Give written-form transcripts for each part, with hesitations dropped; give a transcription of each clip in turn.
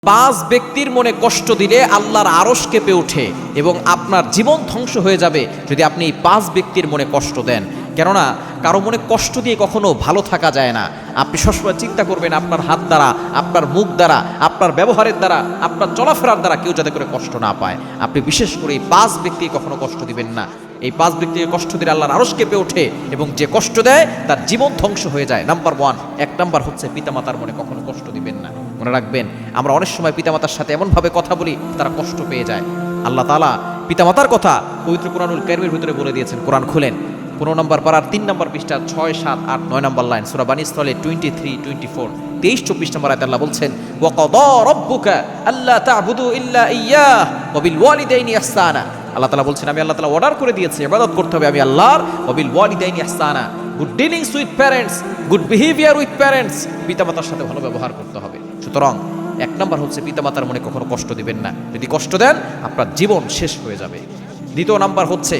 পাঁচ ব্যক্তির মনে কষ্ট দিলে আল্লাহর আরশ কেঁপে ওঠে এবং আপনার জীবন ধ্বংস হয়ে যাবে যদি আপনি এই পাঁচ ব্যক্তির মনে কষ্ট দেন। কেননা কারো মনে কষ্ট দিয়ে কখনো ভালো থাকা যায় না। আপনি সবসময় চিন্তা করবেন আপনার হাত দ্বারা, আপনার মুখ দ্বারা, আপনার ব্যবহারের দ্বারা, আপনার চলাফেরার দ্বারা কেউ যাতে করে কষ্ট না পায়। আপনি বিশেষ করে এই পাঁচ ব্যক্তিকে কখনো কষ্ট দিবেন না। এই পাঁচ ব্যক্তিকে কষ্ট দিলে আল্লাহর আরশ কেঁপে ওঠে এবং যে কষ্ট দেয় তার জীবন ধ্বংস হয়ে যায়। নাম্বার ওয়ান, এক নাম্বার হচ্ছে পিতামাতার মনে কখনো কষ্ট দিবেন না। মনে রাখবেন, আমরা অনেক সময় পিতামাতার সাথে এমনভাবে কথা বলি তারা কষ্ট পেয়ে যায়। আল্লাহ তাআলা পিতামাতার কথা পবিত্র কোরআনুল কারীমের ভিতরে বলে দিয়েছেন। কোরআন খুলেন 15 নম্বর পারার 3 নম্বর পৃষ্ঠা 6, 7, 8, 9 নম্বর লাইন, সূরা বানী ইসরাঈল 23, 24, 23, 24 নম্বর আয়াতে আল্লাহ বলছেন, ওয়া ক্বাদা রাব্বুকা আল্লা তা'বুদু ইল্লা ইয়্যাহ ওয়া বিল ওয়ালিদাইনি ইহসানা। আল্লাহ তাআলা বলছেন, আমি আল্লাহ তাআলা অর্ডার করে দিয়েছি ইবাদত করতে হবে আমি আল্লাহর, ওয়া বিল ওয়ালিদাইনি ইহসানা, good dealings with parents, good behaviour with parents, পিতামাতার সাথে ভালো ব্যবহার করতে হবে। সুতরাং এক নাম্বার হচ্ছে পিতামাতার মনে কখনো কষ্ট দিবেন না। যদি কষ্ট দেন আপনার জীবন শেষ হয়ে যাবে। দ্বিতীয় নাম্বার হচ্ছে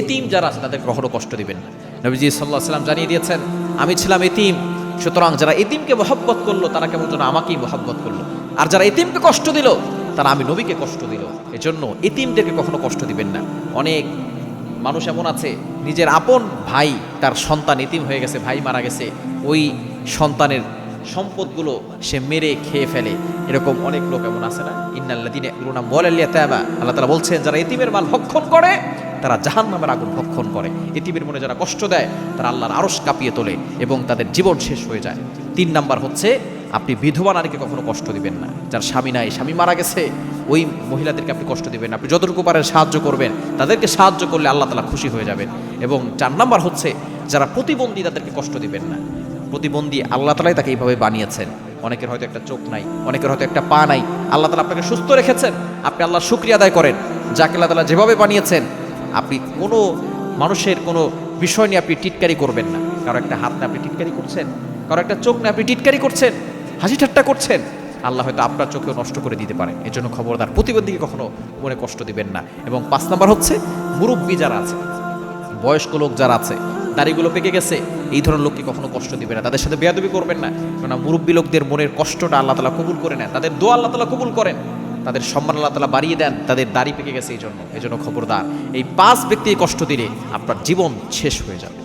এতিম যারা আছে তাদের কখনো কষ্ট দিবেন না। নবীজি সাল্লাল্লাহু আলাইহি ওয়াসাল্লাম জানিয়ে দিয়েছেন, আমি ছিলাম এতিম, সুতরাং যারা এতিমকে মহব্বত করলো তারা কেমন যেন আমাকেই মহব্বত করলো, আর যারা এতিমকে কষ্ট দিল তারা আমি নবীকে কষ্ট দিল। এজন্য এতিমদেরকে কখনো কষ্ট দিবেন না। অনেক মানুষ এমন আছে নিজের আপন ভাই, তার সন্তান এতিম হয়ে গেছে, ভাই মারা গেছে, ওই সন্তানের সম্পদগুলো সে মেরে খেয়ে ফেলে। এরকম অনেক লোক এমন আছে না, ইন্নাল্লাযীনা ইয়াকুলুনা আমওয়ালাল ইয়াতামা, আল্লাহ তাআলা বলছেন যারা এতিমের মাল ভক্ষণ করে তারা জাহান্নামের আগুন ভক্ষণ করে। এতিমের মনে যারা কষ্ট দেয় তারা আল্লাহর আরশ কাঁপিয়ে তোলে এবং তাদের জীবন শেষ হয়ে যায়। 3 নাম্বার হচ্ছে আপনি বিধবা নারীকে কখনো কষ্ট দিবেন না। যার স্বামী নাই, স্বামী মারা গেছে, ওই মহিলাদেরকে আপনি কষ্ট দিবেন না। আপনি যতটুকু পারেন সাহায্য করবেন, তাদেরকে সাহায্য করলে আল্লাহ তাআলা খুশি হয়ে যাবেন। এবং 4 নাম্বার হচ্ছে যারা প্রতিবন্ধী তাদেরকে কষ্ট দিবেন না। প্রতিবন্ধী আল্লাহ তাআলাই তাকে এইভাবে বানিয়েছেন। অনেকের হয়তো একটা চোখ নাই, অনেকের হয়তো একটা পা নাই, আল্লাহ তাআলা আপনাকে সুস্থ রেখেছেন। আপনি আল্লাহর শুকরিয়া আদায় করেন। যাকে আল্লাহ তাআলা যেভাবে বানিয়েছেন, আপনি কোনো মানুষের কোনো বিষয় নিয়ে আপনি টিটকারি করবেন না। কারো একটা হাত নিয়ে আপনি টিটকারি করছেন, কারো একটা চোখ নিয়ে আপনি টিটকারি করছেন, হাসি ঠাট্টা করছেন, আল্লাহ হয়তো আপনার চোখেও নষ্ট করে দিতে পারেন। এজন্য খবরদার প্রতিবন্ধীকে কখনো মনে কষ্ট দিবেন না। এবং 5 নাম্বার হচ্ছে মুরব্বী যারা আছে, বয়স্ক লোক যারা আছে, দাড়িগুলো পেকে গেছে, এই ধরনের লোককে কখনো কষ্ট দিবে না। তাদের সাথে বেয়াদবি করবেন না। কেননা মুরব্বী লোকদের মনের কষ্টটা আল্লাহ তাআলা কবুল করে নেন, তাদের দোয়া আল্লাহ তাআলা কবুল করেন, তাদের সম্মান আল্লাহ তাআলা বাড়িয়ে দেন, তাদের দাড়ি পেকে গেছে। এই জন্য খবরদার এই 5 ব্যক্তি কষ্ট দিলে আপনার জীবন শেষ হয়ে যাবে।